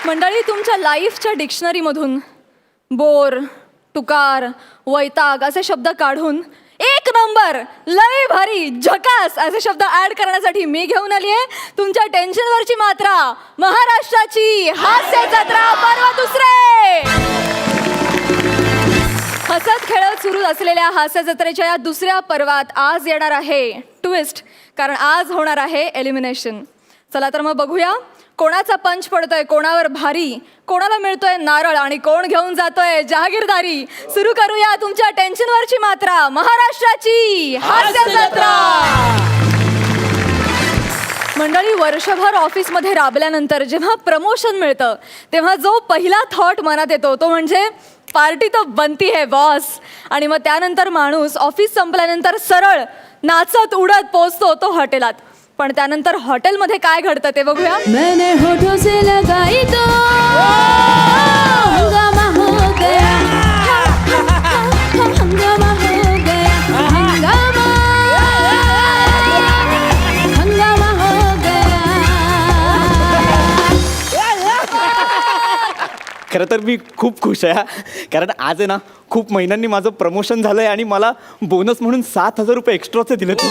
मंडळी, तुमच्या लाईफच्या डिक्शनरीमधून बोर, तुकार, वैताग असे शब्द काढून एक नंबर, लय भारी, झकास असे शब्द ऍड करण्यासाठी मी घेऊन आली आहे तुमच्या टेन्शनवरची मात्रा, महाराष्ट्राची हास्य जत्रा पर्व दुसरे. हसत खेळत सुरू असलेल्या हास्य जत्रेच्या या दुसऱ्या पर्वात आज येणार आहे ट्विस्ट, कारण आज होणार आहे एलिमिनेशन. चला तर मग बघूया कोणाचा पंच पडतोय, कोणावर भारी, कोणाला मिळतोय नारळ आणि कोण घेऊन जातोय जहागीरदारी. सुरू करूया तुमच्या टेन्शनवरची मात्रा, महाराष्ट्राची हास्य जत्रा. मंडळी, वर्षभर ऑफिसमध्ये राबल्यानंतर जेव्हा प्रमोशन मिळतं तेव्हा जो पहिला थॉट मनात येतो तो म्हणजे पार्टी तो बनती है बॉस. आणि मग त्यानंतर माणूस ऑफिस संपल्यानंतर सरळ नाचत उडत पोचतो तो हॉटेलात. पण त्यानंतर हॉटेलमध्ये काय घडतं ते बघूया. मैंने होठों से लगाई तो हंगामा हो गया, हंगामा हो गया, हंगामा, हंगामा हो गया. खरं तर मी खूप खुश आहे कारण आज आहे ना खूप महिन्यांनी माझं प्रमोशन झालं आहे आणि मला बोनस म्हणून 7,000 रुपये एक्स्ट्राचे दिले तू.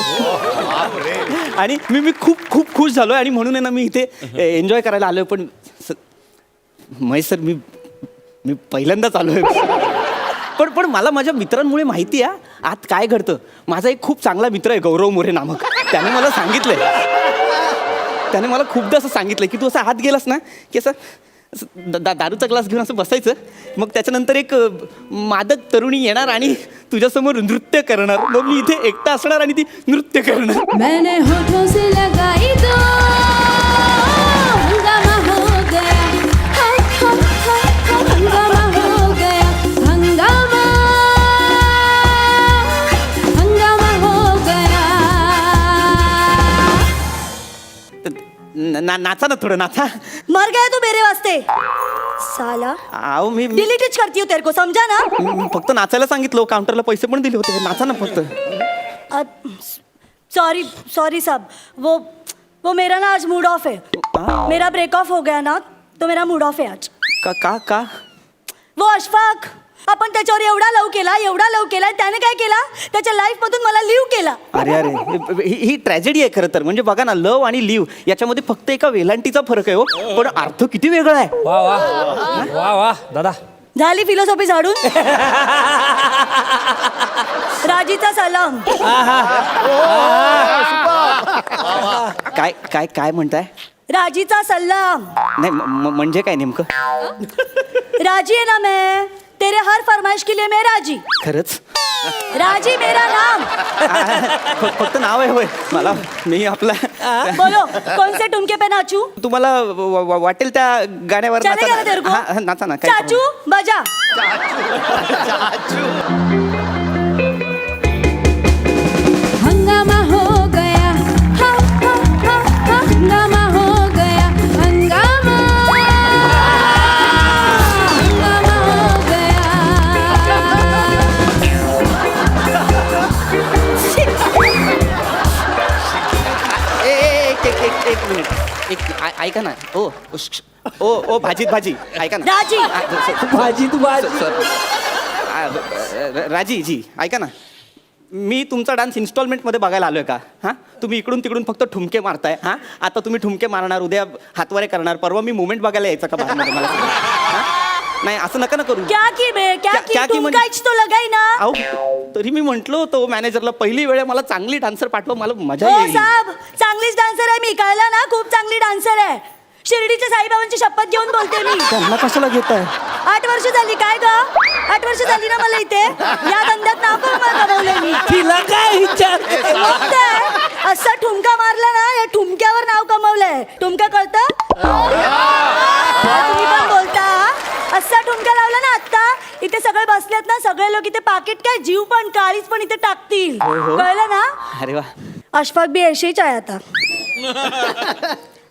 आणि मी खूप खूप खुश झालो आहे आणि म्हणून आहे ना मी इथे एन्जॉय करायला आलो आहे. पण महेश सर, मी पहिल्यांदाच आलो आहे. पण मला माझ्या मित्रांमुळे माहिती आहे आत काय घडतं. माझा एक खूप चांगला मित्र आहे गौरव मोरे नामक. त्याने मला सांगितलं, त्याने मला खूपदा असं सांगितलं की तू असं आत गेलास ना की असं दारूचा ग्लास घेऊन असं बसायचं, मग त्याच्यानंतर एक मादक तरुणी येणार आणि तुझ्यासमोर नृत्य करणार, मग मी इथे एकटा असणार आणि ती नृत्य करणार. मैंने होठों से लगाई तो हंगामा हो गया, हंगामा हो गया, हंगामा, हंगामा हो गया. नाचा ना, थोडं नाचा. मर गया तू मेरे वास्ते साला. आओ मी डिलीट करती हूँ तेरे को, समझा ना. मी फक्त नाचायला सांगितलं, काउंटरला पैसे पण दिले होते. नाचा ना फक्त. सॉरी सॉरी साहब, वो मेरा ना आज मूड ऑफ है. मेरा ब्रेक ऑफ हो गया ना, तो मेरा मूड ऑफ है आज. का वो अशफाक, आपण त्याच्यावर एवढा लव केला, त्याने काय केला, त्याच्या लाईफ मधून मला लिव्ह केला. अरे ही ट्रॅजेडी आहे खरं तर. म्हणजे बघा ना, लव आणि लिव्ह याच्यामध्ये फक्त एका वेलांटीचा फरक आहे हो, पण अर्थ किती वेगळा आहे. वा वा वा वा दादा. झाली फिलॉसॉफी झाडून. राजीचा सलाम. काय काय काय म्हणताय. राजीचा सलाम. नाही म्हणजे काय नेमकं. राजी है ना मैं, तेरे हर फरमाइश के लिए मैं राजी. खरंच राजी मेरा नाम. फक्त नाव आहे होय मला. मी आपला बोलो कौन से ठुमके पे नाचू. तुम्हाला वाटेल त्या गाण्यावर चलेगा ना तेरे को. हा, नाचा ना. काय चाचू बजा. हंगामा हो गया, हंगामा हो गया, हंगामा, हंगामा हो गया. एक मिनिट ऐका ना. ओ भाजी ऐका ना. राजी. भाजी तू भाजी. राजी जी ऐका ना, मी तुमचा डान्स इन्स्टॉलमेंटमध्ये बघायला आलोय का. हां, तुम्ही इकडून तिकडून फक्त ठुमके मारताय. हां, आता तुम्ही ठुमके मारणार, उद्या हातवारे करणार, परवा मी मुवमेंट बघायला यायचं का बाहेरमध्ये मला. नाही असं नका ना करू. क्या की बे, क्या की ठुमकाच तो लगाई ना. अहो तरी मी म्हंटलो होतो मॅनेजरला पहिली वेळ मला चांगली डान्सर पाठवा, मला मजा हो येईल. साहब, चांगलीच डान्सर आहे मी, कळलं ना. खूप चांगली डान्सर आहे. शिर्डीच्या साईबाबांची शपथ घेऊन बोलते मी. त्यांना कशाला घेताय. 8 वर्ष झाली. काय ग, 8 वर्ष झाली ना मला इथे. या धंद्यात नाव कमवलंय मी. तिला काय विचार. मग काय, असं ठुमका मारला ना, या ठुमक्यावर नाव कमवलंय. ठुमका कळतं. तुम्ही पण बोलता. असा ठुमका लावला ना आता, इथे सगळे बसलेत ना, सगळे लोक इथे पाकिट काय जीव पण काळीच पण इथे टाकतील. कळलं ना. अरे वा. अशफाक बी अशीच आहे आता.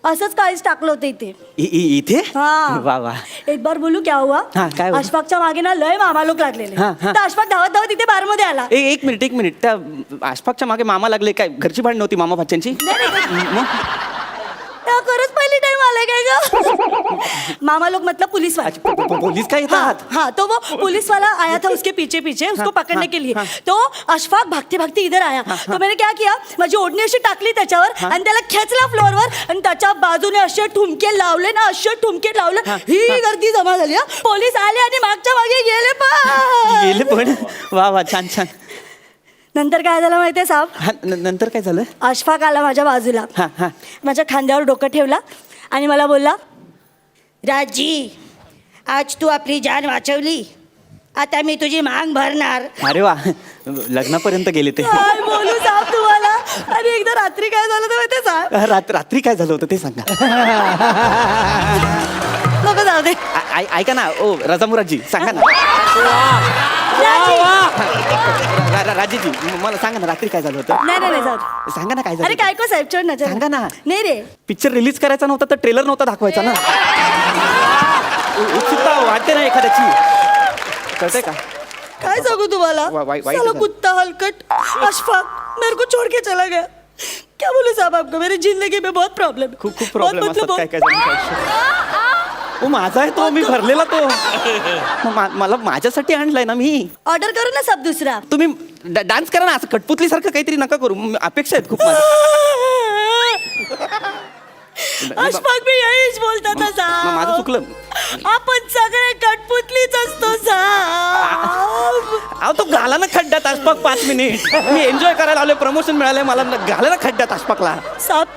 असंच काळीच टाकलं होतं इथे. इथे. हाँ. वा वा. एक बार बोलू क्या हुआ. हाँ, काय हुआ? अशफाकच्या मागे ना लय मामा लोक लागलेले. हाँ, हाँ. तर अशफाक धावत धावत इथे बार मध्ये आला. एक मिनिट त्या आशफाकच्या मागे मामा लागले काय. घरची भांडण नव्हती मामा भाच्यांची. नाही, नाही, मग तेव्हा खरंच पहिली टाइम आलाय काय ग मामा लोग मतलब पुलिस वाले पोलीस काय येतात हाँ तो वो पुलिस वाला आया था उसके पीछे पीछे उसको पकड़ने के लिए तो अशफाक भागते भागते इधर आया तो मैंने क्या किया माझी ओढणी अशी टाकली त्याच्यावर आणि त्याला खेचला फ्लोअरवर आणि त्याच्या बाजूने असे ठुमके लावले ना असे ठुमके लावले ही गर्दी जमा झाली हा. पोलीस आले आणि मागच्या मागे गेले गेले पण वा वा छान छान नंतर काय झालं माहितीये साहेब हा, नंतर काय झालं अशफाक आला माझ्या बाजूला हा हा माझ्या खांद्यावर डोकं ठेवला आणि मला बोलला राजी आज तू आपली जान वाचवली आता मी तुझी मांग भरणार अरे वा लग्नापर्यंत गेले ते काय बोलू साहेब तुम्हाला आणि एकदा रात्री काय झालं तर माहितीये साहेब रात्री काय झालं होतं ते सांगा नको जाऊ दे ऐका ना ओ रजामुराजी सांगा ना राजेजी मला सांगा ना रात्री काय झालं होतं नाही नाही नाही जाऊ दे. सांगा ना काय अरे झालं काय को साहेब चढ ना चढ सांगा ना. नाही रे पिक्चर रिलीज करायचा नव्हता तर ट्रेलर नव्हता दाखवायचा ना उत्सुकता वाटते ना एखाद्याची कळतंय का काय सांगू तुम्हाला वाईट साला झालं. कुत्ता हलकट अशफाक मेरे को छोड़ के चला गया क्या बोलूं साहब आपको मेरी जिंदगी में बहुत प्रॉब्लम है. खूप खूप बहुत प्रॉब्लेम मतलब असतात काय बहुत- काय जणांच्या ओ माझा आहे तो मी भरलेला तो मला माझ्यासाठी आणलाय ना मी ऑर्डर करू ना सब दुसरा तुम्ही डान्स करा ना असं कटपुतली सारखं काहीतरी नका करू अपेक्षा आहेत खूप माझ्या अशफाक भी यहीच बोलता था साहब माझं चुकलं आपण सगळे कटपुतलीच असतो साहब अहो तो घाला ना खड्ड्यात आसपाक 5 मिनिट मी एन्जॉय करायला आलोय प्रमोशन मिळालंय मला घाला ना खड्ड्यात आसपाकला साहब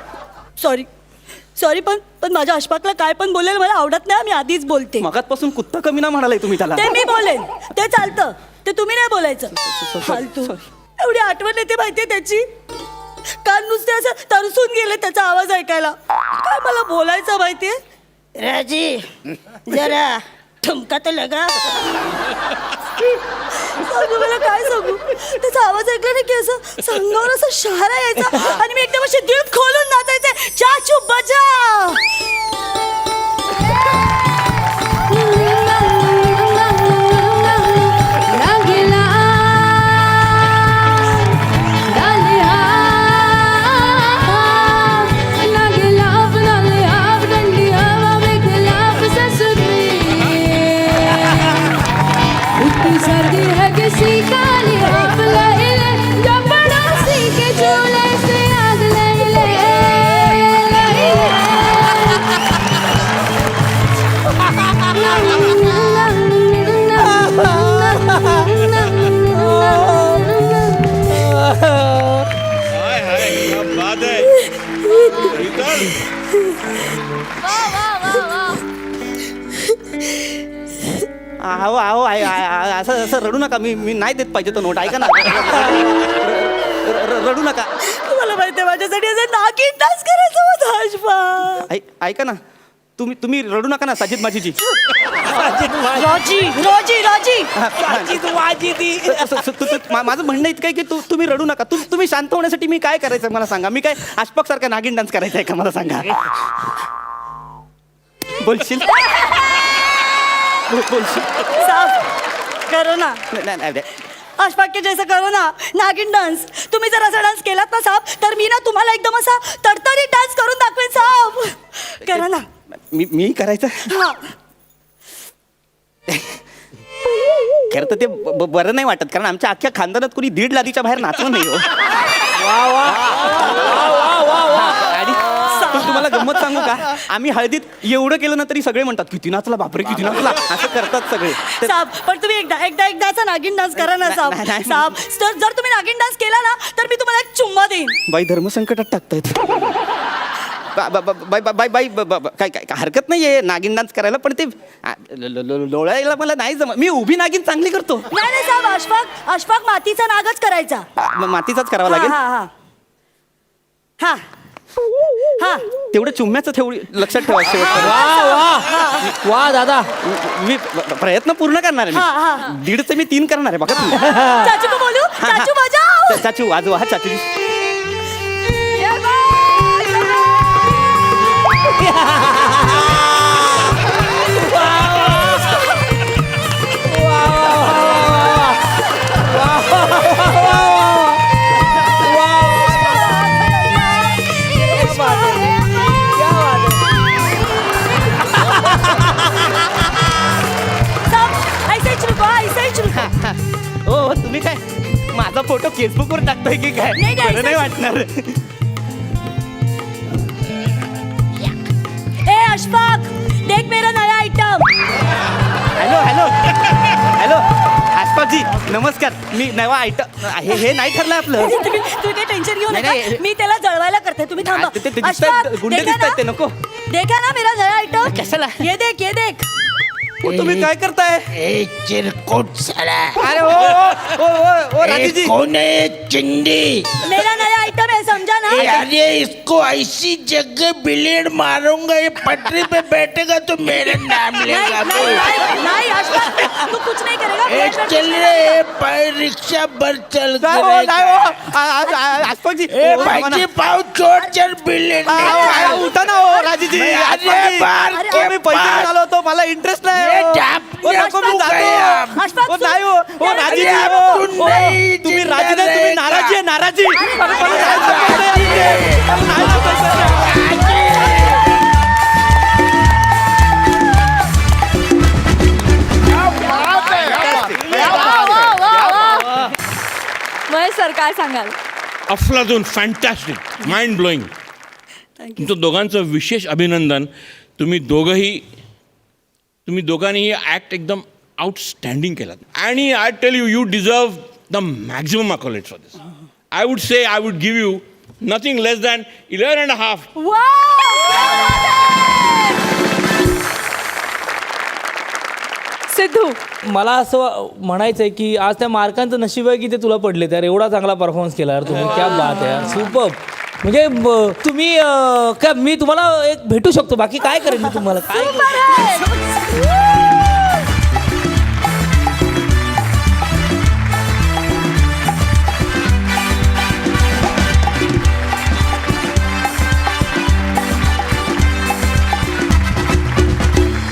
सॉरी सॉरी पण माझ्या अशफाकला काय पण बोलेल मला आवडत नाही मी आधीच बोलते मगातपासून कुत्ता कमी ना म्हणालाय तुम्ही त्याला ते मी बोलेन ते चालतं ते तुम्ही नाही बोलायचं फालतू एवढी आठवण येते माहितीये त्याची कान नुसते असं तरसून गेले त्याचा आवाज ऐकायला काय मला बोलायचं माहितीये राजी जरा ठुमका तर लगा सांगू मला काय सांगू त्याचा आवाज ऐकला ना की असं संगावर असं शहारा यायचा आणि मी एकदम अशी दिल खोलून नाचायचे चाचू बजा लागला डालिया लागला डालिया डंडिया वेगला ससुरी इतनी सर्दी है किसी का लिहाफ ले ले जो पड़ोसी के चूल्हे से आग ले ले हाय हाय क्या बात है रीतल आहो आहो असं असं रडू नका मी नाही देत पाहिजे तो नोट ऐका ना रडू नका तुम्हाला माहितीये माझ्यासाठी असं नागिन डान्स करायचं होतं अशफाक ऐका ना तुम्ही रडू नका ना साजिद माझीजी राजी राजी राजी माझं म्हणणं इतकं आहे की तुम्ही रडू नका तुम्ही शांत होण्यासाठी मी काय करायचं मला सांगा मी काय आशपाक सारखा नागिन डान्स करायचा आहे का मला सांगा बोलशील बोलशील साफ करो ना नाही अशफाक के जैसा करो ना नागिन डान्स तुम्ही जर असा डान्स केलात ना साहेब तर मी ना तुम्हाला एकदम असा तडतडीत डान्स करून दाखवेन साहेब करा ना मी करायचं हा खरं तर ते बरं नाही वाटत कारण आमच्या अख्ख्या खानदानात कोणी 1.5 लाखच्या बाहेर नाचलं नाही हो आणि पण तुम्हाला गंमत सांगू का आम्ही हळदीत एवढं केलं ना तरी सगळे म्हणतात किती नाचला बापरे किती नाचला असं करतात सगळे साहेब पण तुम्ही एकदाचा नागिन डान्स करा ना नाही, नाही. साहेब साहेब जर तुम्ही नागिन डान्स केला ना तर मी तुम्हाला एक चुम्मा देईन बाई धर्मसंकटात टाकतायत बाय बाय बाय काय काय हरकत नाहीये नागिन डान्स करायला पण ते लोळायला मला नाही जमत मी उभी नागिन चांगली करतो नाही नाही साहेब अशफाक मातीचा नागच करायचा मातीचाच करावा लागेल हा हा हा हा तेवढं चुम्म्याचं तेवढी लक्षात ठेवा वा शेवट वा वा दादा मी प्रयत्न पूर्ण करणार हा, हा. आहे 1.5 मी 3 करणार आहे बघा तुम्ही चाचू को बोलू हा, हा. चाचू बजाओ चाचू वाजवा हा चाचू मी काय माझा फोटो फेसबुकवर टाकतोय की काय नाही, नाही, बरं नाही वाटणार ए अशफाक देख मेरा नया आइटम. हॅलो हॅलो हॅलो आसपासजी नमस्कार मी नवा आयटम हे नाही ठरलं आपलं तुम्ही काही टेन्शन घेऊ नाही, नका. नाही. मी त्याला जळवायला करते, तुम्ही थांबा. ते दिसतायत, अशफाक, गुंडे देखा दिसतायत ते, ना? नको. देखा ना मेरा नया आइटम. कशाला? ये देख ये देख. तुम्ही काय करताय ए चिरकुट साला अरे ओ राजीजी कौन है चिंडी मेरा नया आइटम है, समझा ना? ए, अरे इसको ऐसी जगह ब्लेड मारूंगा ये पटरी पे बैठेगा तो मेरा नाम नहीं लेगा नहीं नहीं नहीं अशफाक तू कुछ नहीं करेगा. ए, चल रे पाय रिक्शा बर चल नाही हो, नाही हो. आसपासजी ए भाईजी पाव छोड़ चल ब्लेड उठा ना हो राजीजी अरे आसपासजी. बार अरे, के मी पैसे पास. घेऊन आलो होतो मला इंटरेस्ट नाही ये हो. डाप ओ, नको, मी तू जातो. गया. अशफाक, ओ, नाही हो. ओ, राजीजी, अरे, हो. तू ओ, नाही तुम्ही जिंदा राजी नाही तुम्ही रहेगा. नाराजी आहे नाराजी अरे, अरे, मला नाही, जायचं नाही, आहे. नाही, नाही, नाही. महेश सर काय सांगाल? अफलातून फॅन्टॅस्टिक माइंड ब्लोईंग. तुमचं दोघांचं विशेष अभिनंदन. तुम्ही दोघांनीही ॲक्ट एकदम आउटस्टँडिंग केलात आणि I tell you you deserve the maximum accolades for this. I would say I would give you nothing less than 11.5. Sidhu मला असं म्हणायचं आहे की आज त्या मार्कांचं नशीब आहे की ते तुला पडले तर एवढा चांगला परफॉर्मन्स केला यार तुम्ही. क्या बात आहे यार, सुपर. म्हणजे तुम्ही काय मी तुम्हाला एक भेटू शकतो, बाकी काय करेन मी तुम्हाला काय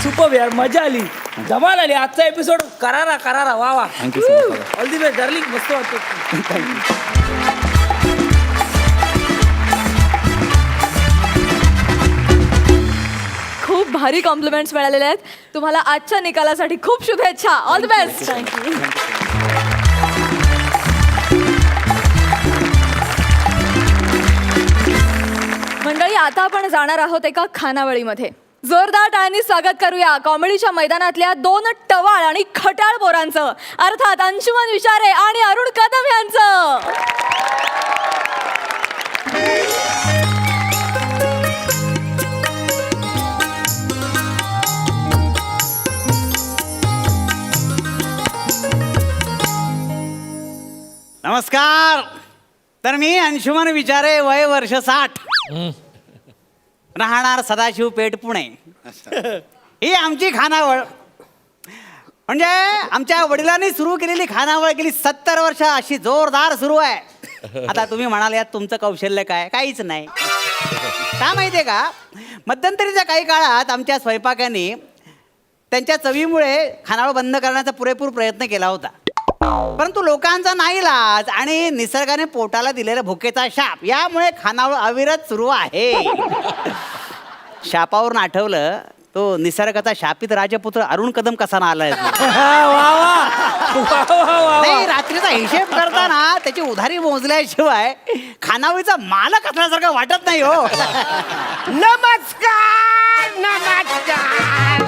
सुपर यार, मजा आली, धमाल आली. आजचा एपिसोड करारा वा वा. Thank you so much. All the best darling, मस्त वाटतं. खूप भारी कॉम्प्लिमेंट्स मिळालेले आहेत तुम्हाला. आजच्या निकालासाठी खूप शुभेच्छा. All the best. मंडळी आता आपण जाणार आहोत एका खानावळीमध्ये. जोरदार टाळ्यांनी स्वागत करूया कॉमेडीच्या मैदानातल्या 2 टवाळ आणि खट्याळ पोरांचं, अर्थात अंशुमन विचारे आणि अरुण कदम यांचं. नमस्कार. तर मी अंशुमन विचारे, वय वर्ष 60, राहणार सदाशिव पेठ, पुणे. ही आमची खानावळ. म्हणजे आमच्या वडिलांनी सुरू केलेली खानावळ गेली 70 वर्ष अशी जोरदार सुरू आहे. आता तुम्ही म्हणाल यात तुमचं कौशल्य काय? काहीच नाही. का माहितीये का, मध्यंतरीच्या काही काळात आमच्या स्वयंपाकांनी त्यांच्या चवीमुळे खानावळ बंद करण्याचा पुरेपूर प्रयत्न केला होता. परंतु लोकांचा नाईलाज आणि निसर्गाने पोटाला दिलेला भुकेचा शाप यामुळे खानावळ अविरत सुरू आहे. शापावरून आठवलं तो निसर्गाचा शापित राजपुत्र अरुण कदम कसा ना आलाय. नाही, रात्रीचा हिशेब करताना त्याची उधारी मोजल्याशिवाय खानावळीचा मालक असल्यासारखं वाटत नाही हो. नमस्कार नमस्कार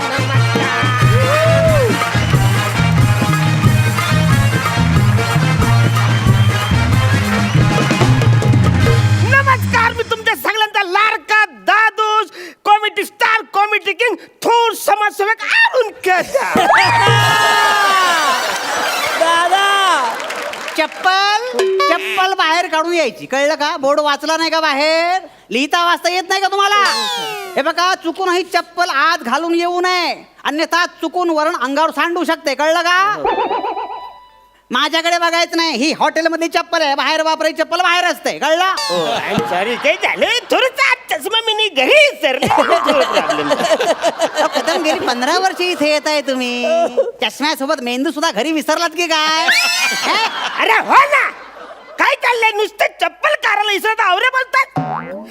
नमस्कार. मी तुमच्या सगळ्यांचा लाडका दादूस कॉमेडी स्टार, कॉमेडी किंग, थोर समाजसेवक अरुण कदम. दादा चप्पल बाहेर काढून यायची, कळलं का? बोर्ड वाचला नाही का बाहेर? लिहिता वाचता येत नाही का तुम्हाला? हे बघा, चुकूनही चप्पल आत घालून येऊ नये, अन्यथा चुकून वरण अंगावर सांडू शकते, कळलं का? माझ्याकडे बघायचं नाही. ही हॉटेलमधली चप्पल आहे, बाहेर वापरायची चप्पल बाहेर असते, कळलं? सॉरी ते झालं थोडंसं चष्मा मी घरी सर. कदम गेली 15 वर्ष इथे येत आहे तुम्ही. चष्म्यासोबत मेंदू सुद्धा घरी विसरलात की काय? अरे हो ना, काय चाललंय? नुसतं चप्पल काराला इसरत आवरे बोलतात.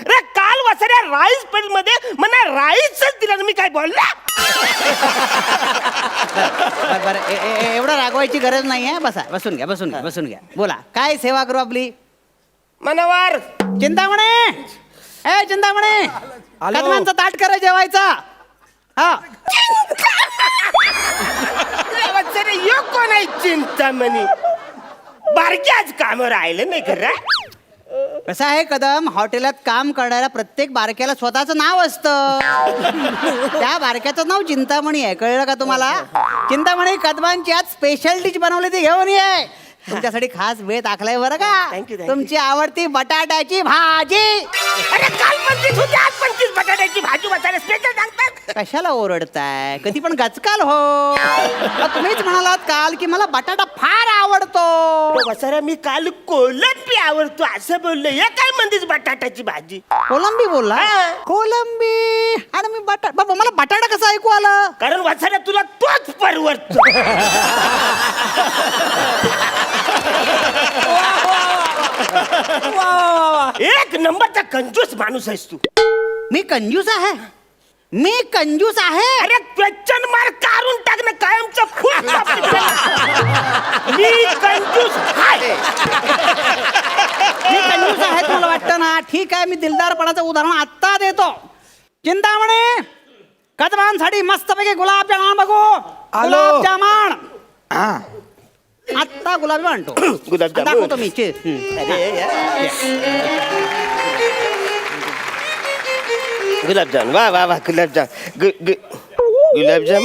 अरे काल वसऱ्या राईस पेल मध्ये मला राईसच दिला, मी काय बोलला? बरं एवढं रागव रागवायची गरज नाहीये. बसा, बसून घ्या, बसून घ्या, बसून घ्या. बोला, काय सेवा करू आपली? मनोवर चिंतामणे, ए चिंतामणे, कदमांचा ताट करा जेवायचा. हा, वत्सरे यो कोण आहे चिंतामणी? बारक्याच काम राहिलं नाही खरं. कसं आहे कदम, हॉटेलात काम करणाऱ्या प्रत्येक बारक्याला स्वतःचं नाव असतं. त्या बारक्याचं नाव चिंतामणी आहे, कळलं का तुम्हाला? चिंतामणी कदमांची आज स्पेशल डिश बनवली ती घेऊन ये. तुमच्यासाठी खास वेळ टाकलाय बरं का. Thank you. तुमची आवडती बटाट्याची भाजी. अरे काल 25 होती, आज 25 बटाट्याची भाजी वत्सरे स्पेशल सांगतात. कशाला ओरडताय? कधी पण गचकाल हो. तुम्हीच म्हणालात काल की मला बटाटा फार आवडतो. वत्सरे मी काल कोलंबी आवडतो असं बोललो. हे काय म्हणतेस बटाट्याची भाजी? कोलंबी बोलला? हा. कोलंबी आणि मी बटाटा. बाबा मला बटाटा कसं ऐकू आलं? कारण वत्सरे तुला तोच परवडतो. एक नंबरचा कंजूस माणूस आहेस तू. मी कंजूस आहे? मी कंजूस आहे? अरे क्वेश्चन मार्क काढून टाक ना कायमचं खूप मी कंजूस आहे. मी कंजूस आहे तुला वाटतं ना? ठीक आहे, मी दिलदारपणाचं उदाहरण आत्ता देतो. चिंतामणी, कदमांसाठी मस्तपैकी गुलाबजामुन बघू. गुलाबजामुन आत्ता गुलाबजामुन आणतो. गुलाबजामुन. दाखवतो मी. गुलाबजाम वा वा वा गुलाबजाम गुलाबजाम.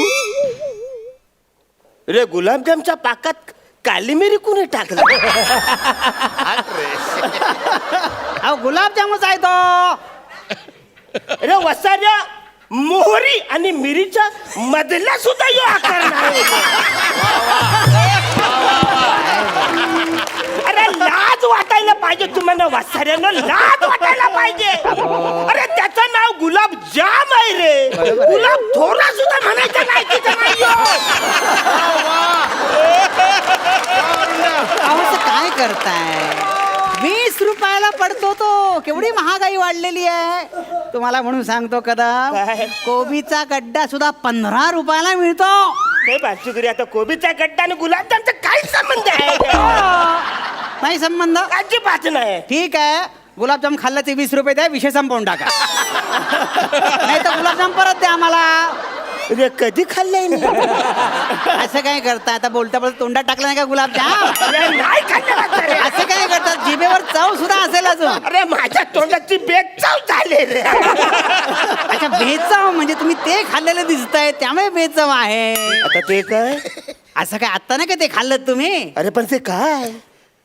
रे गुलाबजामच्या पाकात काली मिरी कुणी टाकला? अहो गुलाबजामुनच आहे तो. अरे वसाऱ्या मोहरी आणि मिरीच्या मधला सुद्धा यो आकार नाही. अरे लाज वाटायला पाहिजे तुम्हाला वसाऱ्यानं, लाज वाटायला पाहिजे. अरे त्याचं नाव गुलाब जाम आहे रे. गुलाब थोडा सुद्धा म्हणायचं नाही तिचं नाही. अहो असं काय करताय? 20 रुपयाला पडतो तो. केवढी महागाई वाढलेली आहे. तुम्हाला म्हणून सांगतो कदम, काय? कोबीचा गड्डा सुद्धा 15 रुपयाला मिळतो. काय बाजूकरी आता कोबीचा गड्डा आणि गुलाबजामचा काय संबंध आहे? नाही संबंध? अजिबात नाही. ठीक आहे, गुलाबजाम खाल्ल्याचे 20 रुपये द्या, विषय संपवून टाका. नाही तर गुलाबजाम परत द्या आम्हाला. अरे कधी खाल्लंय मी? असं काय करता? आता बोलता बोलता तोंडात टाकला नाही का गुलाबजाम? अरे नाही खाल्लं वत्सरे. असं काय करतात? जिभेवर चव सुद्धा असेल अजून. अरे माझ्या तोंडाची बेचव झाली रे. अच्छा, बेचव म्हणजे तुम्ही ते खाल्लेलं दिसतंय त्यामुळे बेचव आहे. आता ते काय? असं काय आत्ता नाही का ते खाल्लं तुम्ही? अरे पण ते काय?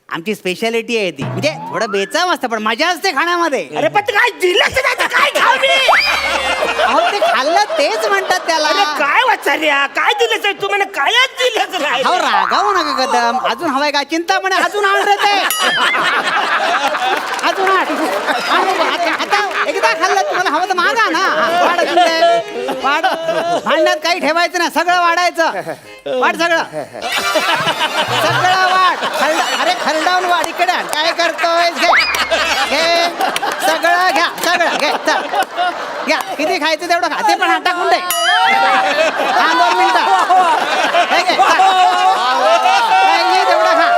आमची स्पेशालिटी आहे ती. म्हणजे थोडं बेचव असतं पण मजा असते खाण्यामध्ये. अरे पण ते काय दिलंच नाही तर काय खाऊ मी? अहो ते खाल्लं तेच म्हणतात त्याला. अरे काय वत्सऱ्या काय दिलंच आहे तू? मला कायच दिलंच नाही. अहो रागावू नका कदम. अजून हवाय का? चिंता म्हणे अजून आण रे ते. अजून आण. आता एकदा खाल्लं तुम्हाला हवं तर मागा ना. वाढ अजून ते. वाढ. भांड्यात काही ठेवायचं नाही, सगळं वाढायचं. वाढ सगळं. सगळं वाढ. अरे खरडावून वाढ. इकडे आण. काय करतोय? घे घे सगळं घ्या. सगळं घे. चल. घ्या. किती खायचं तेवढं खा. ते पण हात टाकून दे. हा 2 मिनिटं. हे घे. चल. घे, तेवढं खा.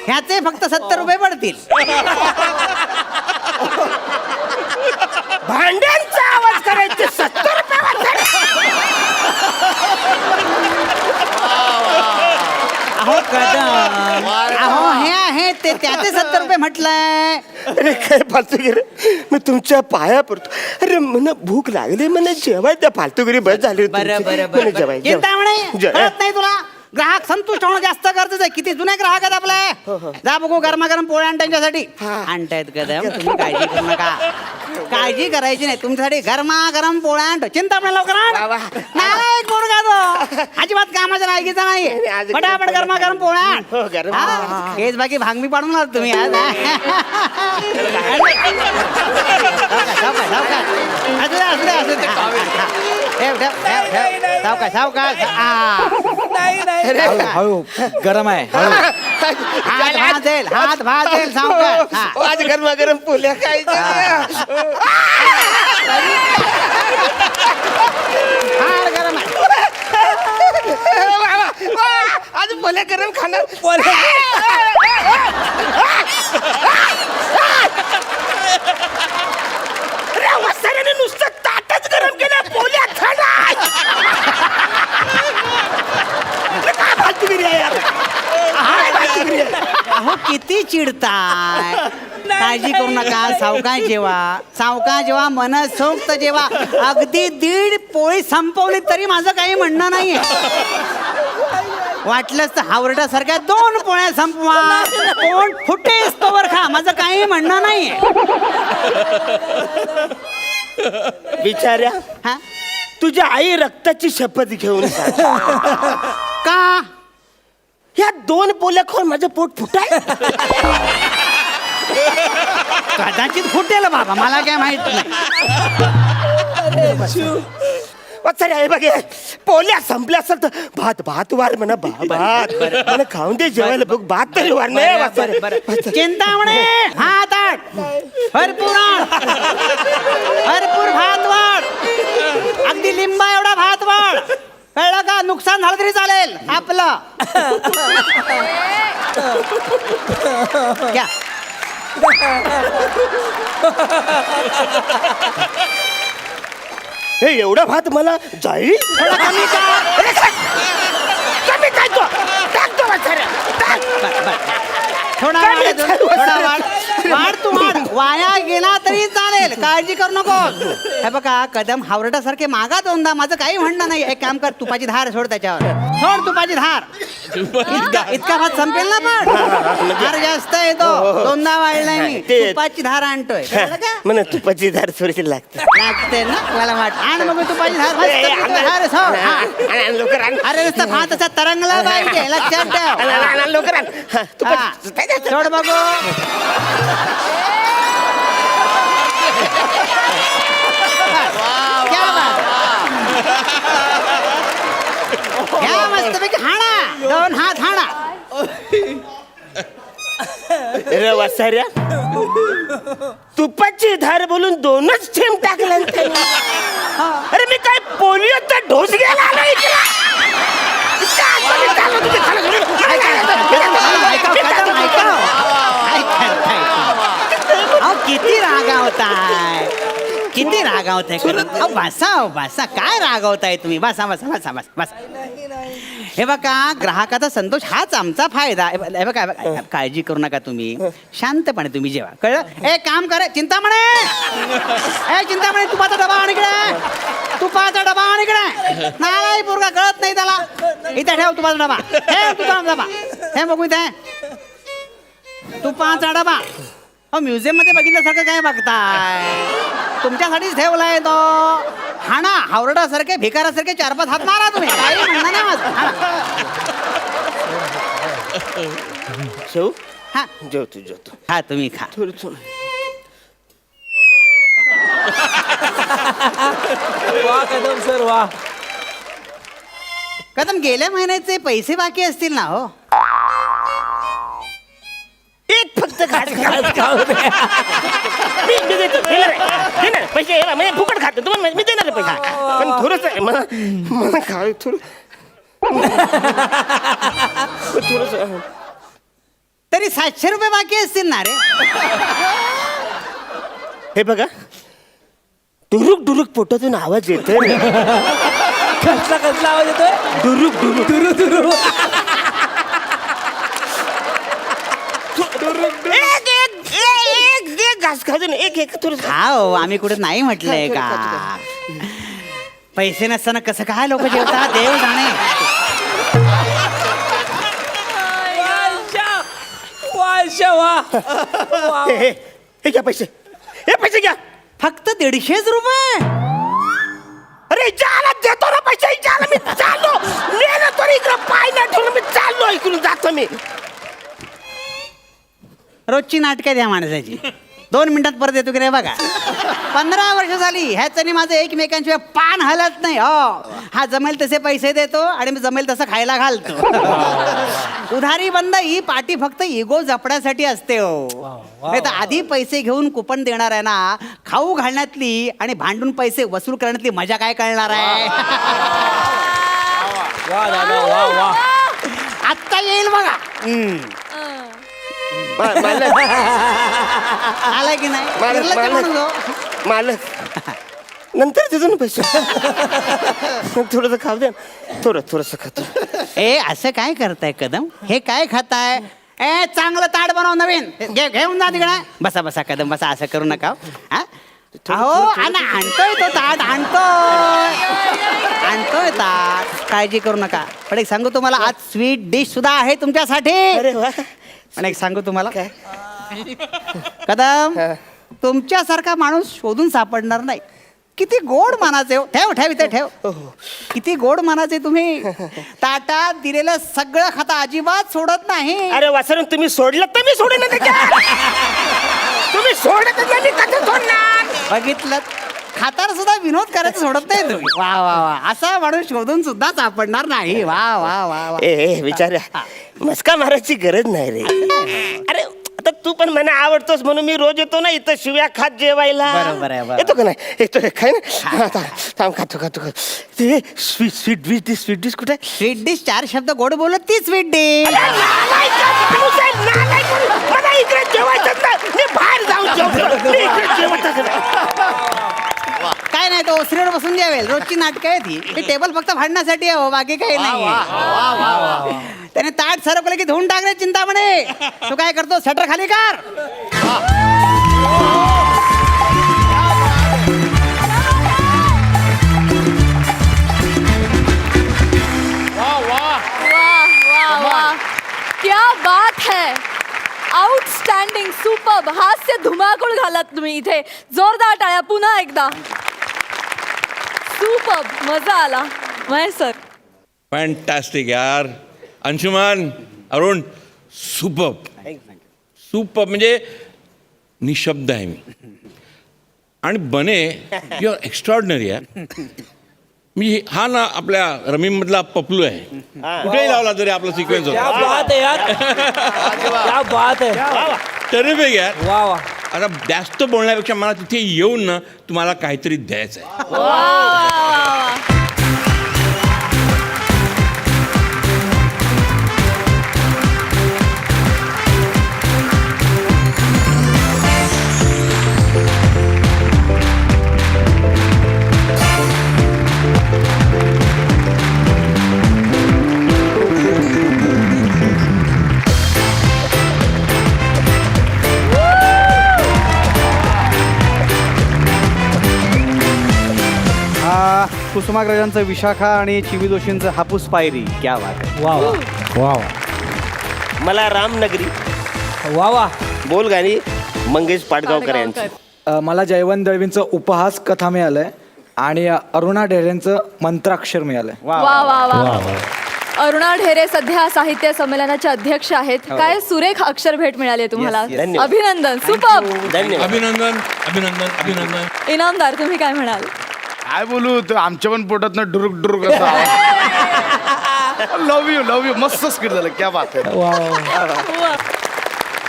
ह्याचे फक्त 70 रुपये पडतील. भांड्यांचा आवाज करायचे 70 रुपये वत्सरे. अहो कदम, अहो हे आहे ते त्याचे 70 रुपये म्हटलंय. अरे काय फालतूगिरी. मी तुमच्या पाया पडतो. अरे मला भूक लागली, मला जेवाय त्या फालतूगिरी बस झाली होती बरं तुमची. बरं मला बरं. जेवाय चिंता म्हणे कळत नाही तुला? ग्राहक संतुष्ट होणं जास्त गरजेचं आहे. किती जुने ग्राहक आहेत आपले. जा बघू गरमागरम पोळ्या आण त्यांच्यासाठी. आणतायत कदम, तुम्ही काळजी करू नका. काळजी करायची नाही. तुमच्यासाठी गरमागरम पोळ्या आणतो. चिंता म्हणे लवकर आण. नाही एक मुलगा तो अजिबात कामाच्या लायकीचा नाही. पटापट गरमागरम पोळ्या आण. हो, गरम. हा, हेच बाकी भांगमी पाडून आलात तुम्ही आज. सावकाश. हळू गरम आहे. हात भाजेल सावकाश. हा. आज गरमागरम पोल्या काय फार गरम खाणार अरे वसाऱ्याने नुसतं ताटच गरम केलं पोल्या थंड आहे. अरे काय फालतूगिरी आहे यार. काय फालतूगिरी आहे. अहो किती चिडताय काळजी करू नका सावकाश जेवा मनसोक्त जेवा अगदी 1.5 पोळी संपवली तरी माझं काही म्हणणं नाहीये वाटलंच तर हावरटासारख्या 2 पोळ्या संपवा कोण फुटेस तोवर खा माझं काही म्हणणं नाहीये बिचाऱ्या हा तुझ्या आई रक्ताची शपथ घेऊन सांग. का ह्या 2 पोल्या खाऊन माझं पोट फुटाय. कदाचित फुटेल बाबा मला काय माहित नाही वत्सरे आहे बघे पोल्या संपल्या असेल तर भात वार म्हणा भात मला खाऊन दे जेवायला बघ भात तरी वार नाही वत्सरे. चिंतामणे भात आट भरपूर भात वाढ अगदी लिंबा एवढा भात वाढ कळलं का नुकसान झालं तरी चालेल आपलं घ्या हे एवढा भात मला जाईल थोडा कमी का कमी काय तो टाकतो वत्सरे टाक. थोडा वाढ अजून, थोडा वाढ तू वाढ वाया गेला तरी चालेल काळजी करू नको हे बघा कदम हावरटासारखे मागा 2दा माझं काही म्हणणं नाही एक काम कर तुपाची धार सोड त्याच्यावर सोड तुपाची धार इतका भात संपेल ना पण धार जास्त येतो 2दा वाढलाय मी तुपाची धार आणतोय कळलं का? म्हणा तुपाची धार थोडीशी लागते. लागते ना मला वाट आण मग तुपाची धार मस्त धार सोड हा. लवकर आण. अरे नुसतं भात असा तरंगला पाहिजे लक्षात ठेव लवकर आण. हा, हा. सोड बघू क्या बात. घ्या मस्तपैकी हाणा 2 हात हाणा रे वसाऱ्या तुपाची धार बोलून 2च थेंब टाकला ना त्याने. अरे मी काय पोलिओचा ढोस घ्यायला आलो इकडे. किती रागावताय किती रागावताय बसा काय रागावताय तुम्ही बसा बसा बसा बसा बसा हे बघा ग्राहकाचा संतोष हाच आमचा फायदा हे बघा काळजी करू नका तुम्ही शांतपणे तुम्ही जेवा कळलं एक काम करा चिंतामणे तुपाचा डबा आण इकडे तुपाचा डबा आण इकडे नाही पोरगा कळत नाही त्याला इथे ठेव तुपाचा डबा हे तुपाचा डबा हे बघू इथे तुपाचा डबा म्युझियम मध्ये बघितल्यासारखं काय बघताय तुमच्यासाठीच ठेवलाय तो हाणा हावरडासारखे भिकारासारखे 4-5 हात मारा तुम्ही काही म्हणणं नाही माझं शेव हा जेवतो हा तुम्ही खा थोडं वा कदम सर वा कदम गेल्या महिन्याचे पैसे बाकी असतील ना हो एक फक्त घास मी देतो देणार पैसे म्हणजे फुकट खातो तुम्हाला मी देणार पैसे पण थोडंसं मला खाऊ थोडस तरी 700 रुपये बाकी असतील ना रे हे बघा डुरुक पोटातून आवाज येतोय कसला आवाज येतोय डुरुक एक घास खातो ना एक थोडं हा हो आम्ही कुठे नाही म्हटलंय का पैसे नसताना कसं काय लोक जेवतात देव जाणे हे घ्या पैसे घ्या फक्त 150 रुपये अरे जाला देतो ना पैसे जाला मी चाललो नेलं तरी इकडं पाय नाही ठेवलं मी चाललो इकडून जातो मी रोजची नाटकं द्या माणसाची 2 मिनिटात परत येतो की रे बघा 15 वर्ष झाली ह्याच्यानी माझं एकमेकांशिवाय पान हलत नाही हो हा जमेल तसे पैसे देतो आणि मी जमेल तसं खायला घालतो उधारी बंद ही पाटी फक्त इगो जपण्यासाठी असते हो नाही तर आधी पैसे घेऊन कुपन देणार आहे ना खाऊ घालण्यातली आणि भांडून पैसे वसूल करण्यातली मजा काय कळणार आहे वा दादा वा वा आत्ता येईल बघा मालक आला की नाही मालक फिरलं ते म्हणून मालक गो. मालक नंतर देतो ना पैसे थोडंसं खाऊ द्या थोडंसं खातो. ए असं काय करताय कदम हे काय खाताय ए चांगलं ताट बनव नवीन घेऊन जा तिकडे बसा बसा कदम बसा असं करू नका हा? अहो आणतोय तो ताट आणतोय ताट काळजी करू नका पण एक सांगू तुम्हाला आज स्वीट डिश सुद्धा आहे तुमच्यासाठी अरे वा पण एक सांगू तुम्हाला कदम तुमच्यासारखा माणूस शोधून सापडणार नाही किती गोड मानाचे हो ठेव इथे ठेव किती गोड मानाचे तुम्ही ताटात दिलेलं सगळं खाता अजिबात सोडत नाही अरे वासरून तुम्ही सोडलं तर मी सोडेन ना त्याच्यात. तुम्ही सोडत नाही कसं सोडणार. बघितलं खाताना सुद्धा विनोद करायचं सोडत नाही तुम्ही वा वा वा असा माणूस शोधून सुद्धा सापडणार नाही वा वा वा वा ए विचारा मस्का मारायची गरज नाही रे. अरे आता तू पण मला आवडतोस म्हणून मी रोज येतो ना इथं शिव्या खात जेवायला. बरोबर आहे, बरोबर. येतो का नाही येतो रे खाय ना हा, थांब खातो ते स्वीट डिश कुठे आहे? स्वीट डिश 4 शब्द गोड बोलत ती स्वीट डिश मला इकडे जेवायचं नाही. मी बाहेर जाऊन जेवतो. मी इकडे जेवतच नाही. काय नाही तो ओसरीवर बसून जेवेल रोजची नाटकं आहे ती टेबल फक्त भांडण्यासाठी आहे हो बाकी काही नाही त्याने ताट सरकलं की धुवून टाकले चिंतामणे तू काय करतो शटर खाली कर वाह वाह क्या बात है आउटस्टँडिंग सुपर्ब हास्य धुमाकूळ घालत तुम्ही इथे जोरदार टाळ्या पुन्हा एकदा सुपर्ब मजा आला महेश सर फॅन्टॅस्टिक यार. अंशुमान अरुण सुपर म्हणजे निशब्द आहे मी आणि बने यू आर एक्स्ट्रॉर्डनरी यार. मी हा ना आपल्या रमीमधला पपलू आहे कुठेही लावला तरी आपला सिक्वेन्स क्या होता. बात है यार क्या बात है टेरिफिक यार. वा वा आता जास्त बोलण्यापेक्षा मला तिथे येऊन ना तुम्हाला काहीतरी द्यायचं आहे. वाह कुसुमाग्रजांचं विशाखा आणि चिवी जोशींचं हापूस पायरी क्या बात आहे. वा वा वा वा मला रामनगरी वा वा बोल गाणी मंगेश पाडगावकर यांची. मला जयवंत दळवींचं उपहास कथा मिळालंय आणि अरुणा ढेरेंचं मंत्राक्षर मिळालंय. वा वा वा अरुणा ढेरे सध्या साहित्य संमेलनाचे अध्यक्ष आहेत काय सुरेख अक्षर भेट मिळाली आहे तुम्हाला Yes, धन्यवाद. अभिनंदन सुपर्ब धन्यवाद. अभिनंदन इनामदार तुम्ही काय म्हणाल काय बोलू तो आमच्या पण पोटात डुरुक डुरुक लव यू मस्त स्किट झालं क्या बात आहे. वा.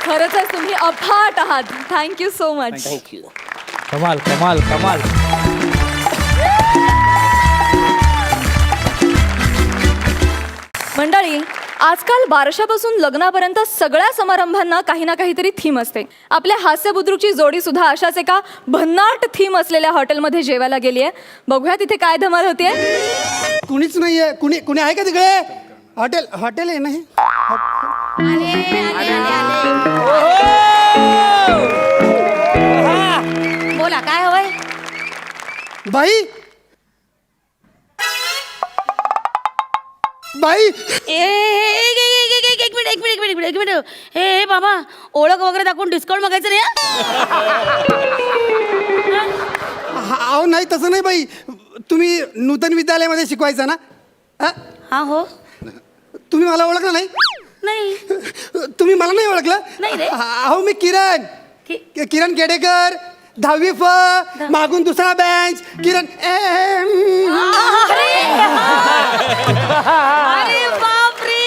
खरंच तुम्ही अफाट आहात थँक्यू सो मच थँक्यू. कमाल कमाल कमाल मंडळी आजकाल बारशापासून लग्नापर्यंत सगळ्या समारंभांना काही ना काहीतरी थीम असते आपल्या हास्यबुद्रुकची जोडी सुद्धा अशाच एका भन्नाट थीम असलेल्या हॉटेलमध्ये जेवायला गेली आहे बघूया तिथे काय धमाल होतीये कुणीच नाहीये कुणी आहे का तिकडे हॉटेल आहे ना हे बोला काय हवंय बाई एक मिनिट हे बाबा ओळख वगैरे दाखवून डिस्काउंट मागायचं नाही अहो नाही तसं नाही बाई तुम्ही नूतन विद्यालयामध्ये शिकवायचा ना हा हो तुम्ही मला ओळखलं नाही नाही तुम्ही मला नाही ओळखलं नाही रे. अहो मी किरण किरण केडेकर 10वी फ मागून दुसरा बेंच किरण अरे बापरे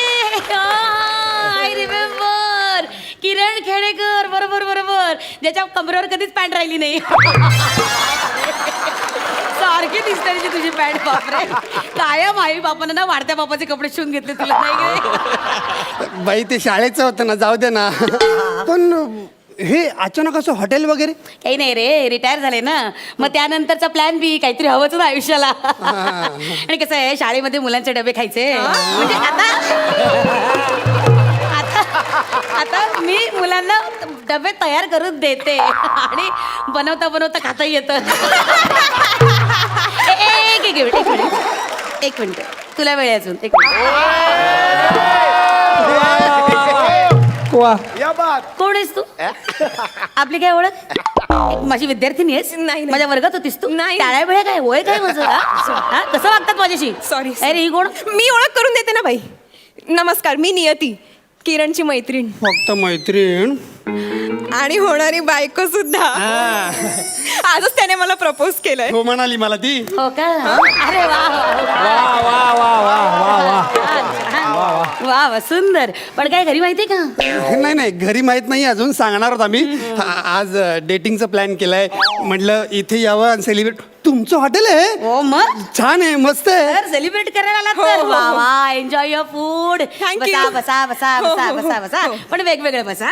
आय रिमेंबर किरण खेडेकर बरोबर ज्याच्या कमरेवर कधीच पॅन्ट राहिली नाही सारखी दिसते कलरची तुझी पॅन्ट बापरे. कायम आई बापानं ना वाढत्या बापाचे कपडे शिवून घेतले तुला नाही गे? बाई ते शाळेचं होतं ना, जाऊ दे ना. पण हे अचानक असं हॉटेल वगैरे? काही नाही रे, रिटायर झाले ना, मग त्यानंतरचा प्लॅन बी काहीतरी हवंच ना आयुष्याला. आणि कसं आहे, शाळेमध्ये मुलांचे डबे खायचे म्हणजे आता मी मुलांना डबे तयार करून देते आणि बनवता बनवता खाता येतं. एक मिनिट तुला वेळ आहे अजून. एक मिनिट. वा. कोण आहेस तू? आपली काय ओळख? माझी विद्यार्थिनी आहेस? नाही. माझ्या वर्गात होतीस तू? नाही. टाळ्या बिळ्या काय वय काय माझं? हा? कसं वागतात माझ्याशी? Sorry. अरे ही कोण? मी ओळख करून देते ना बाई. नमस्कार, मी नियती, किरणची मैत्रीण फक्त मैत्रीण? आणि होणारी बायको सुद्धा. आजच त्याने मला प्रपोज केलंय. हो म्हणाली मला ती. हो का? अरे वा वा वा वा वा वा वा. वा वा सुंदर. पण काय घरी माहिती का? नाही नाही, घरी माहित नाही अजून, सांगणार होता मी. आज डेटिंगचा प्लॅन केलाय, म्हटलं इथे यावं आणि सेलिब्रेट. तुमचं हॉटेल आहे? हो मग छान आहे, मस्त आहे. तर सेलिब्रेट करायला आलात हो, तर हो, वा हो. वा. Enjoy your food. Thank बसा you. बसा बसा हो, बसा हो, बसा हो, बसा. हो. पण वेगवेगळे बसा.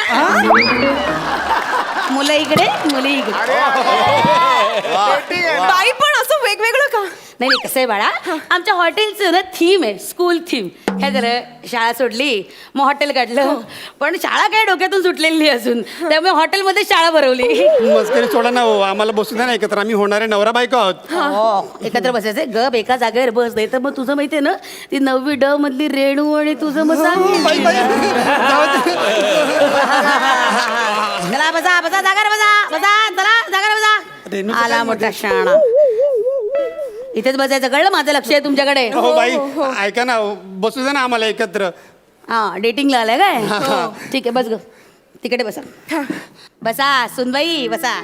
मुलं इकडे, मुली इकडे. बाई पण असं वेगवेगळं का? नाही नाही, कसं आहे बाळा, आमच्या हॉटेलचं ना थीम आहे, स्कूल थीम. काय झालं, शाळा सोडली मग हॉटेल काढलं, पण शाळा काय डोक्यातून सुटलेली नाही अजून, त्यामुळे हॉटेलमध्ये शाळा भरवली. मस्करी सोडा ना हो, आम्हाला बसू द्या ना एकत्र, आम्ही होणारे नवरा बायको आहोत. हो, एकत्र बसायचंय. गप एका जागेवर बस. नाही तर मग तुझं माहितीये ना, ती 9वी ड मधली रेणू आणि तुझं मग बाई, बाई, जाऊ दे. चला बसा बसा, जागा बसा बसा, चला जागा रेणूचं बसा. आला काय मोठा शाणा. इथेच बसायचं, कळलं? माझं लक्ष आहे तुमच्याकडे. हो बाई, ऐका ना, बसू द्या ना आम्हाला एकत्र. हा, डेटिंगला आलाय काय? ठीक आहे, बस ग, तिकडे बसा. बसा सुनबाई बसा.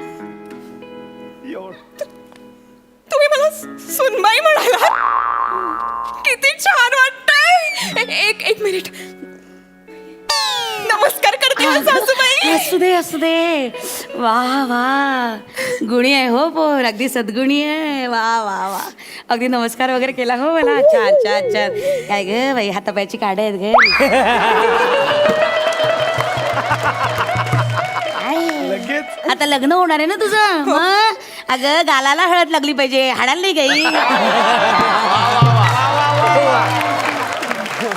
तुम्ही मला सुनबाई म्हणाला, किती छान वाटतंय. एक मिनिट, नमस्कार करते हो सासूबाई. असू दे असू दे. वा वा, गुणी आहे हो, पोर अगदी सद्गुणी आहे. वा वा वा, अगदी नमस्कार वगैरे केला हो मला. छान छान छान. काय ग बाई, हातापायची काढ आहेत ग. आता लग्न होणार आहे ना तुझं, मग अगं गालाला हळद लागली पाहिजे, हाडाला नाही काही.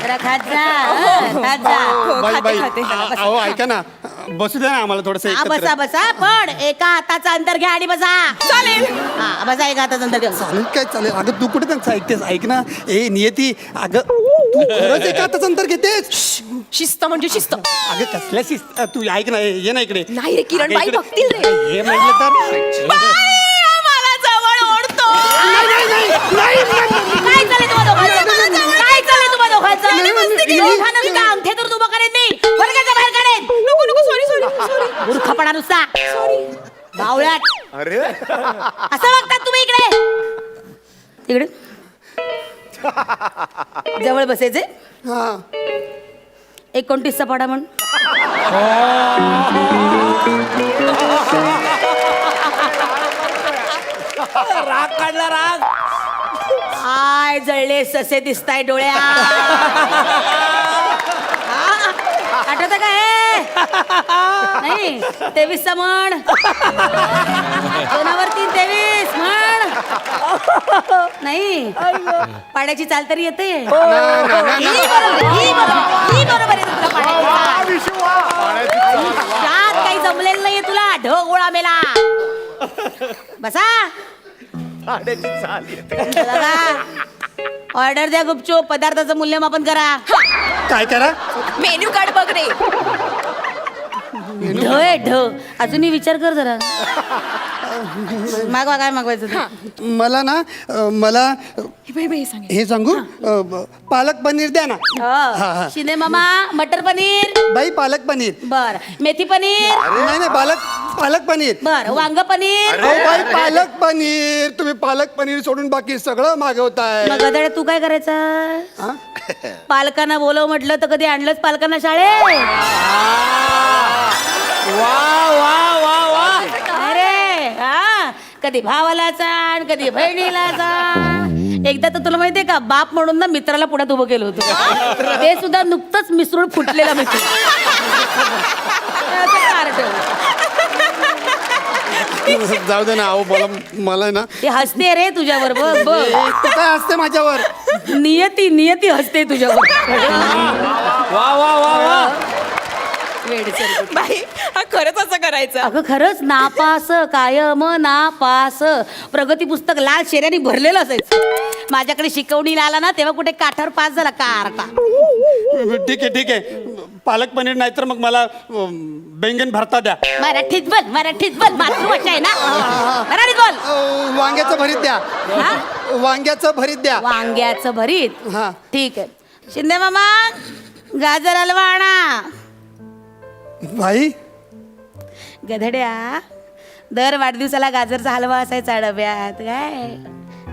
जरा खात जा, खात जा. बाई बाई, खाते. अहो ऐका ना, बसू द्या ना आम्हाला थोडस हा, एकत्र. बसा बसा, पण एका हाताचं अंतर घ्या आणि बसा. चालेल. हा बसा, एका हाताचं अंतर घ्या. चालेल काय चालेल. अगं तू कुठे त्यांचं ऐकतेस, ऐक ना. ए नियती, अगं तू खरंच एका हाताचं अंतर घेतेस? शिस्त म्हणजे शिस्त. अगं कसल्या शिस्त, तू ऐक ना, ये ना इकडे. नाही रे किरण, अगं, बाई इकडे. बघतील रे. हे म्हटलं तर मला जवळ ओढतो. काय चाललंय तुम्हा दोघांचं? काय चाललंय तुम्हा दोघांचं? दोघांना मी काय अंगठे तर उभं करेन मी, वर्गाच्या बाहेर काढेन. नको सॉरी. मूर्खपणा नुसता. बावळ्यात. अरे असं बघतात तुम्ही इकडे. इकडे जवळ बसायचे. हा 29चा पाडा म्हण. राग काढला, राग. आय जळले ससे दिसताय डोळ्या. आठवत काय? नाही 23चा म्हण. 2/3 म्हण. नाही पाड्याची चाल तरी येते. ही बरोबर आहे तुला पाड्याची चाल. आयुष्यात काही जमलेलं नाहीये तुला, ढ गोळा मेला. बसा. ऑर्डर द्या गुपचूप, पदार्थाचं मूल्यमापन करा. काय करा? मेन्यू कार्ड बघ रे. ढ आहे ढ. अजूनही विचार कर जरा. मागवा, काय मागवायचं ते? मला ना मला सांग. हे सांगू, पालक पनीर द्या ना. शिंदे मामा मटर पनीर. बाई पालक पनीर. बर, मेथी पनीर. नाही नाही, पालक पनीर. बर, वांग पनीर. अहो बाई पालक पनीर. तुम्ही पालक पनीर सोडून बाकी सगळं मागवताय. मग गदाड्या तू काय करायचं? पालकांना बोलव म्हटलं तर कधी आणलंच पालकांना शाळेत? वा वा वा वा. अरे हा, कधी भावाला चाण कधी बहिणीला चाण. एकदा तर तुला माहितीये का बाप म्हणून ना मित्राला पुढ्यात उभं केलं होतं. ते सुद्धा नुकतंच मिसळून फुटलेला मित्र. असं कार्ट. जाऊ दे ना अहो मला ना ते हसते रे तुझ्यावर बघ बघ. तू काय असते माझ्यावर. नियती हसते तुझ्यावर. वा वा वा वा. बाई हा खरंच असं करायचं. अगं खरंच नापास कायम नापास. प्रगती पुस्तक लाल शेऱ्याने भरलेलं असायचं. माझ्याकडे शिकवणीला आला ना तेव्हा कुठे काठावर पास झाला कार्टा. ठीक आहे पालक पनीर नाही तर मग मला बैंगन भरता द्या. मराठीत बोल मातृभाषा आहे ना. मराठीत बोल. वांग्याचं भरीत द्या. हा? वांग्याचं भरीत द्या. वांग्याचं भरीत. हा. ठीक आहे. शिंदे मामा गाजर हलवा आणा. भाई गधड्या दर वाढदिवसाला गाजरचा हलवा असायचा डब्यात. काय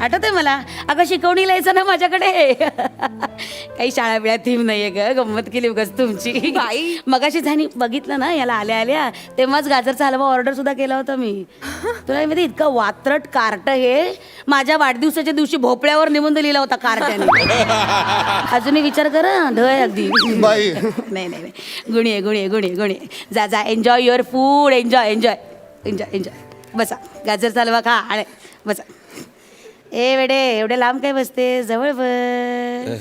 आठवतंय मला. अगं शिकवणीला यायचं ना माझ्याकडे. काही शाळा बिळा थीम नाहीये ग. गंमत केली उगाच तुमची. मगाशी झाली बघितलं ना याला आल्या तेव्हाच गाजरचा हलवा ऑर्डर सुद्धा केला होता मी. तुला माहिती इतकं वात्रट कार्ट हे माझ्या वाढदिवसाच्या दिवशी भोपळ्यावर निबंध लिहिला होता कार्ट्याने. अजूनही विचार कर ढय अगदी. बाई. नाही गुणी जा एन्जॉय युअर फूड. एन्जॉय बसा. गाजरचा हलवा खा आणि बसा. ए वेडे एवढे लांब काय बसते जवळ बस.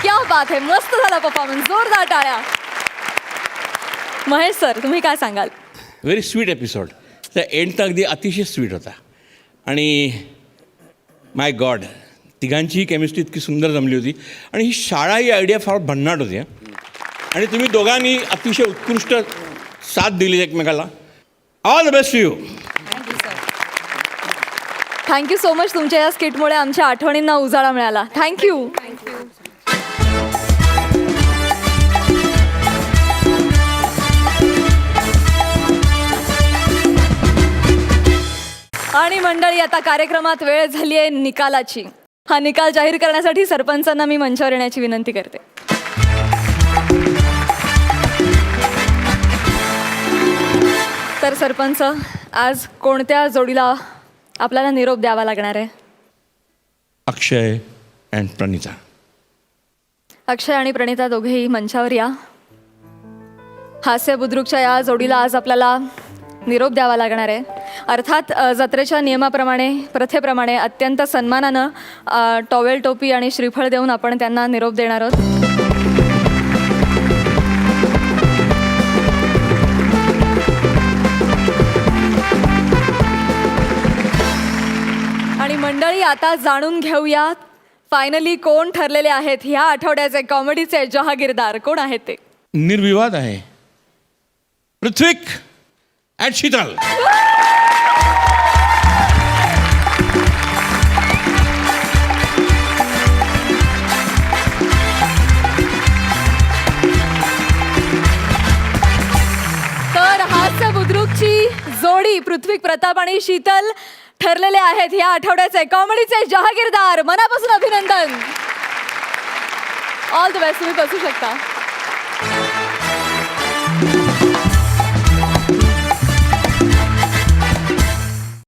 क्या बात आहे. मस्त झाला परफॉर्मन्स. जोरदार टाळ्या. महेश सर तुम्ही काय सांगाल. Very sweet episode. त्या एंड तर अगदी अतिशय स्वीट होता. आणि माय गॉड तिघांचीही केमिस्ट्री इतकी सुंदर जमली होती. आणि ही शाळा ही आयडिया फार भन्नाट होती. आणि तुम्ही दोघांनी अतिशय उत्कृष्ट साथ दिली एकमेकाला. All the best to you. Thank you so much. तुमच्या या स्किटमुळे आमच्या आठवणींना उजाळा मिळाला. थँक्यू. आणि मंडळी आता कार्यक्रमात वेळ झाली आहे निकालाची. हा निकाल जाहीर करण्यासाठी सरपंचांना मी मंचावर येण्याची विनंती करते. तर सरपंच आज कोणत्या जोडीला आपल्याला निरोप द्यावा लागणार आहे. अक्षय अँड प्रणिता. अक्षय आणि प्रणिता दोघेही मंचावर या. हास्य बुद्रुकच्या या जोडीला आज आपल्याला निरोप द्यावा लागणार आहे. अर्थात जत्रेच्या नियमाप्रमाणे प्रथेप्रमाणे अत्यंत सन्मानानं टॉवेल टोपी आणि श्रीफळ देऊन आपण त्यांना निरोप देणार आहोत. आणि मंडळी आता जाणून घेऊया फायनली कोण ठरलेले आहेत ह्या आठवड्याचे कॉमेडीचे जहागीरदार कोण आहेत ते. निर्विवाद आहे पृथ्वीक ॲट शीतल. तर हास्य बुद्रुकची जोडी पृथ्वी प्रताप आणि शीतल ठरलेले आहेत या आठवड्याचे कॉमेडीचे जहागीरदार. मनापासून अभिनंदन. All the best. तुम्ही बसू शकता.